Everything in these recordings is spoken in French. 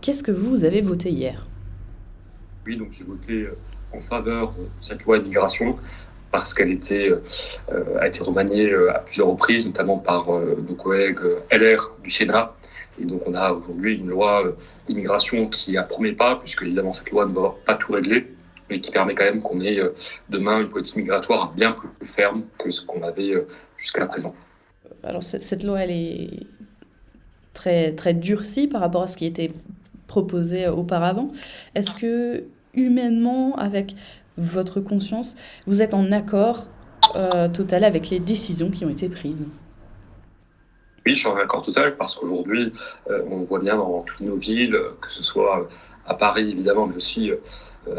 Qu'est-ce que vous avez voté hier? Oui, donc j'ai voté en faveur de cette loi immigration parce qu'elle a été remaniée à plusieurs reprises, notamment par nos collègues LR du Sénat. Et donc on a aujourd'hui une loi immigration qui a premier pas, puisque évidemment cette loi ne va pas tout régler, mais qui permet quand même qu'on ait demain une politique migratoire bien plus ferme que ce qu'on avait jusqu'à présent. Alors cette loi, elle est très, très durcie par rapport à ce qui était proposé auparavant. Est-ce que humainement, avec votre conscience, vous êtes en accord total avec les décisions qui ont été prises? Oui, je suis en accord total parce qu'aujourd'hui, on voit bien dans toutes nos villes, que ce soit à Paris évidemment, mais aussi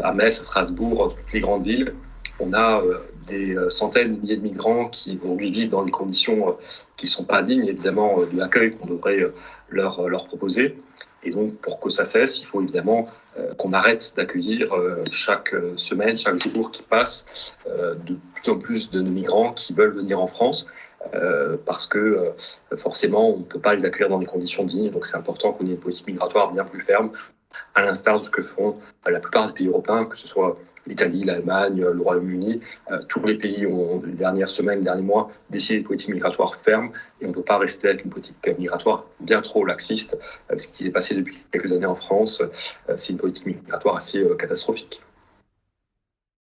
à Metz, à Strasbourg, dans toutes les grandes villes, on a des centaines de milliers de migrants qui aujourd'hui vivent dans des conditions qui ne sont pas dignes évidemment de l'accueil qu'on devrait leur proposer. Et donc pour que ça cesse, il faut évidemment qu'on arrête d'accueillir chaque semaine, chaque jour qui passe, de plus en plus de migrants qui veulent venir en France parce que forcément, on ne peut pas les accueillir dans des conditions dignes. Donc, c'est important qu'on ait une politique migratoire bien plus ferme, à l'instar de ce que font la plupart des pays européens, que ce soit l'Italie, l'Allemagne, le Royaume-Uni. Tous les pays ont, les dernières semaines, les derniers mois, décidé de politiques migratoires fermes. Et on ne peut pas rester avec une politique migratoire bien trop laxiste. Ce qui est passé depuis quelques années en France, c'est une politique migratoire assez catastrophique.